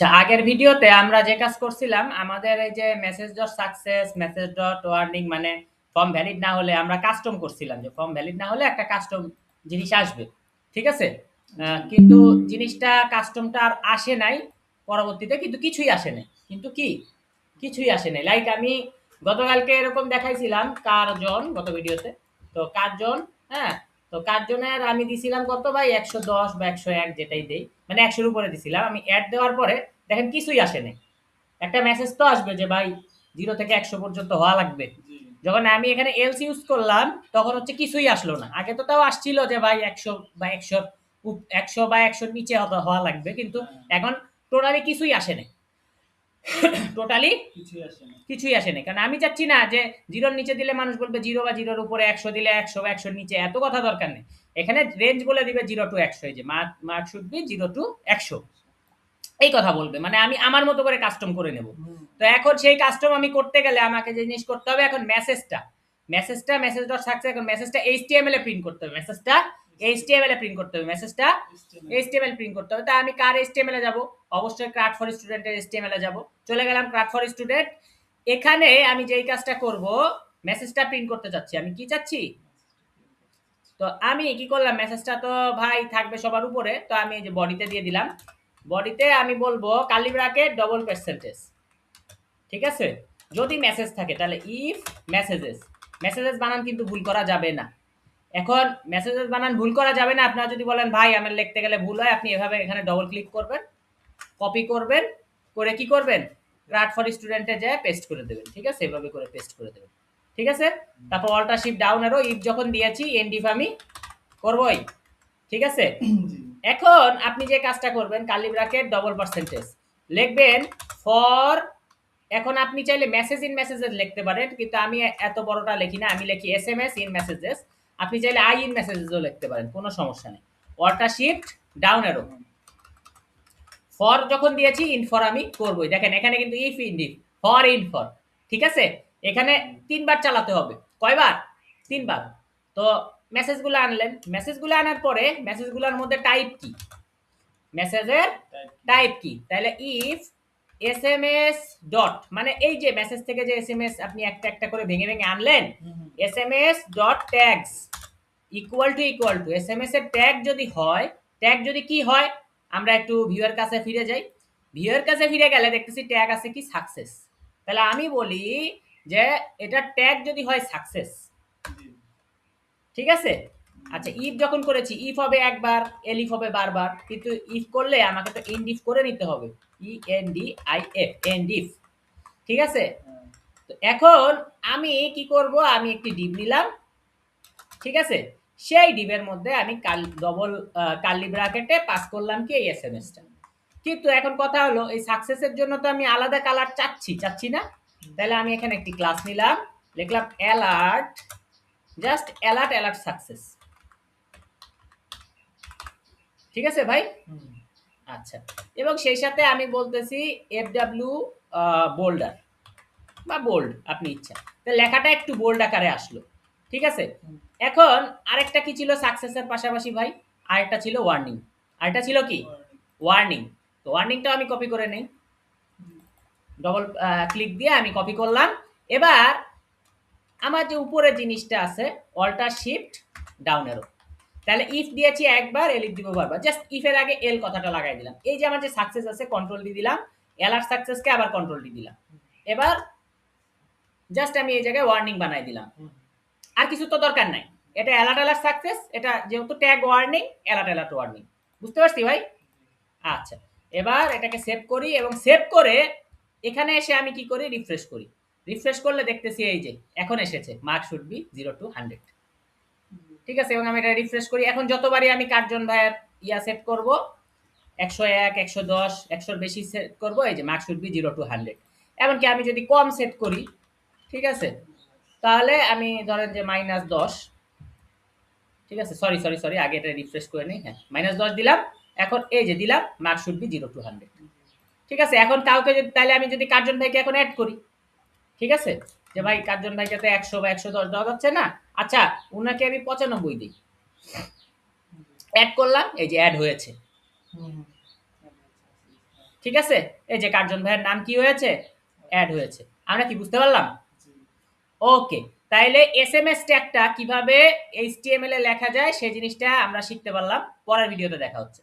আচ্ছা, আগের ভিডিওতে আমরা যে কাজ করছিলাম, আমাদের এই যে message dot success, message dot warning মানে ফর্ম ভ্যালিড না হলে আমরা কাস্টম করছিলাম যে ফর্ম ভ্যালিড না হলে একটা কাস্টম জিনিস আসবে। ঠিক আছে? কিন্তু জিনিসটা কাস্টমটা আর আসে নাই পরবর্তীতে, কিন্তু কিছুই আসে নাই। কিন্তু কি? কিছুই আসে নাই। লাইক আমি গতকালকে এরকম দেখাইছিলাম কার্জন গত ভিডিওতে। তো কার্জন, হ্যাঁ? তো কার্জনের আমি দিছিলাম কত ভাই? ১১০ বা ১০১ যেটাই দেই। মানে ১০০ এর উপরে দিছিলাম। আমি এড দেওয়ার পরে দেখেন কিছুই আসে নাই। একটা মেসেজ তো আসবে যে ভাই 0 থেকে ১০০ পর্যন্ত হওয়া লাগবে। যখন আমি এখানে এলস ইউজ করলাম তখন হচ্ছে কিছুই আসলো না। আগে তো তাও আসছিল যে ভাই ১০০ বা ১০০ ১০০ বা ১০০ র নিচে হওয়া লাগবে, কিন্তু এখন টোটালি কিছুই আসে নাই। টোটালি কিছুই আসে নাই। কারণ আমি চাচ্ছি না যে 0 র নিচে দিলে মানুষ বলবে 0 বা 0 র উপরে, ১০০ দিলে ১০০ বা ১০০ র নিচে, এত কথা দরকার নেই। এখানে রেঞ্জ বলে দিবে 0 টু ১০০, এই যে মার্ক শুড বি 0 টু ১০০, এই কথা বলবে। মানে আমি আমার মতো করে কাস্টম করে নেব। তো এখন সেই কাস্টম আমি করতে গেলে আমাকে যে জিনিস করতে হবে, এখন মেসেজ ডট সাকসেস, এখন মেসেজটা এইচটিএমএল এ প্রিন্ট করতে হবে, মেসেজটা এইচটিএমএল এ প্রিন্ট করতে হবে, মেসেজটা এইচটিএমএল প্রিন্ট করতে হবে। তাই আমি কার এইচটিএমএল এ যাব? অবশ্যই ক্রাফট ফর স্টুডেন্টের এইচটিএমএল এ যাব। চলে গেলাম ক্রাফট ফর স্টুডেন্ট। এখানে আমি যেই কাজটা করব, মেসেজটা প্রিন্ট করতে চাচ্ছি। আমি কি চাচ্ছি? তো আমি কি করলাম, মেসেজটা তো ভাই থাকবে সবার উপরে, তো আমি এই যে বডিতে দিয়ে দিলাম। বডিতে আমি বলবো কার্লি ব্র্যাকেট ডবল পার্সেন্টেজ। ঠিক আছে? যদি মেসেজ থাকে তাহলে ইফ মেসেজেস বানান কিন্তু ভুল করা যাবে না। এখন মেসেজেস বানান ভুল করা যাবে না। আপনারা যদি বলেন ভাই আমার লিখতে গেলে ভুল হয়, আপনি এভাবে এখানে ডবল ক্লিক করবেন, কপি করবেন, করে কি করবেন, ক্রাফট ফর স্টুডেন্টে যায় পেস্ট করে দেবেন। ঠিক আছে? এভাবে করে পেস্ট করে দেবেন। ঠিক আছে? তারপর alter shift down arrow, if যখন দিয়েছি এন্ড ইফ আমি করবই। ঠিক আছে? এখন আপনি যে কাজটা করবেন, কার্লি ব্র্যাকেট ডবল পার্সেন্টেজ লিখবেন ফর, এখন আপনি চাইলে মেসেজ ইন মেসেজেস লিখতে পারেন, কিন্তু আমি এত বড়টা লিখি না, আমি লিখি এসএমএস ইন মেসেজেস। আপনি চাইলে আই ইন মেসেজেসও লিখতে পারেন, কোনো সমস্যা নেই। Alter shift down arrow, for যখন দিয়েছি ইন ফর আমি করবই। দেখেন এখানে কিন্তু if in if, for in for. ঠিক আছে? এখানে 3 বার চালাতে হবে। কয়বার? 3 বার। তো মেসেজগুলো আনলেন, মেসেজগুলো আনার পরে মেসেজগুলোর মধ্যে টাইপ কি, মেসেজের টাইপ কি, তাহলে ইফ এসএমএস ডট, মানে এই যে মেসেজ থেকে যে এসএমএস আপনি একটা একটা করে ভেঙে ভেঙে আনলেন, SMS dot tags equal to SMS এর ট্যাগ যদি হয়, ট্যাগ যদি কি হয়, আমরা একটু ভিউয়ার কাছে ফিরে যাই। ভিউয়ার কাছে ফিরে গেলে দেখতেছি ট্যাগ আছে কি সাকসেস। তাহলে আমি বলি যে এটা ট্যাগ যদি হয় সাকসেস। ঠিক আছে? আচ্ছা, ইফ যখন করেছি, ইফ হবে একবার, এলিফ হবে বারবার, কিন্তু ইফ করলে আমাকে তো এন্ড ইফ করে নিতে হবে, ইএনডিআইএফ, এন্ড ইফ। ঠিক আছে? তো এখন আমি কি করব, আমি একটি ডিভ নিলাম। ঠিক আছে? সেই ডিভের মধ্যে আমি ডবল কার্লি ব্র্যাকেটে পাস করলাম কি এই এসএমএসটা। কিন্তু এখন কথা হলো, এই সাকসেসের জন্য তো আমি আলাদা কালার চাচ্ছি না। তাহলে আমি এখানে একটি ক্লাস নিলাম, লিখলাম অ্যালার্ট, জাস্ট অ্যালার্ট সাকসেস। ঠিক আছে ভাই? আচ্ছা, এবং সেই সাথে আমি বলতেছি এফডব্লিউ বোল্ডার বা বোল্ড, আপনি ইচ্ছা। তো লেখাটা একটু বোল্ড আকারে আসলো। ঠিক আছে? এখন আরেকটা কি ছিল সাকসেসের পাশাপাশি ভাই? আরেকটা ছিল ওয়ার্নিং। আরেকটা ছিল কি? ওয়ার্নিং। তো ওয়ার্নিংটা আমি কপি করে নেই, ডবল ক্লিক দিয়ে আমি কপি করলাম। এবার আমার যে উপরে জিনিসটা আছে, অল্টার শিফট ডাউন অ্যারো, তাহলে ইফ দিয়েছি একবার, এলিফ দিব বারবার, জাস্ট ইফের আগে এল কথাটা লাগাই দিলাম। এই যে আমার যে সাকসেস আছে, কন্ট্রোল ডি দিলাম, এলার সাকসেসকে আবার কন্ট্রোল ডি দিলাম। এবার জাস্ট আমি এই জায়গায় ওয়ার্নিং বানাই দিলাম, আর কিছু তো দরকার নাই। এটা অ্যালার্ট সাকসেস, এটা যেহেতু ট্যাগ ওয়ার্নিং, অ্যালার্ট ওয়ার্নিং। বুঝতে পারছি ভাই? আচ্ছা, এবার এটাকে সেভ করি, এবং সেভ করে এখানে এসে আমি কি করি, রিফ্রেশ করি। রিফ্রেশ করলে দেখতেছি এই যে এখন এসেছে মার্ক শুড বি 0 টু 100। ঠিক আছে? এবং আমি এটা রিফ্রেশ করি। এখন যতবারই আমি কার্জন ভাইয়ের ইয়া সেট করব, 101, 110, 100 বেশি সেট করব, এই যে মার্ক শুড বি 0 টু 100। এমনকি আমি যদি কম সেট করি, ঠিক আছে, তাহলে আমি ধরেন যে -10, ঠিক আছে, সরি আগে এটা রিফ্রেশ করে নিই। হ্যাঁ, -10 দিলাম। এখন এই যে দিলাম মার্ক শুড বি 0 টু 100। ঠিক আছে? এখন কাউকে যদি, তাহলে আমি যদি কার্জন ভাইকে এখন অ্যাড করি, ঠিক আছে, যে ভাই কার্জন ভাইকে তো 100 বা 110 দেওয়া যাচ্ছে না, আচ্ছা উনাকে আমি 95 দিই, অ্যাড করলাম, এই যে অ্যাড হয়েছে। ঠিক আছে, এই যে কার্জন ভাইয়ের নাম কি হয়েছে, অ্যাড হয়েছে। আমরা কি বুঝতে পারলাম? ওকে, তাইলে এসএমএস ট্যাগটা কিভাবে এইচটিএমএল এ লেখা যায় সেই জিনিসটা আমরা শিখতে পারলাম। পরের ভিডিওতে দেখা হচ্ছে।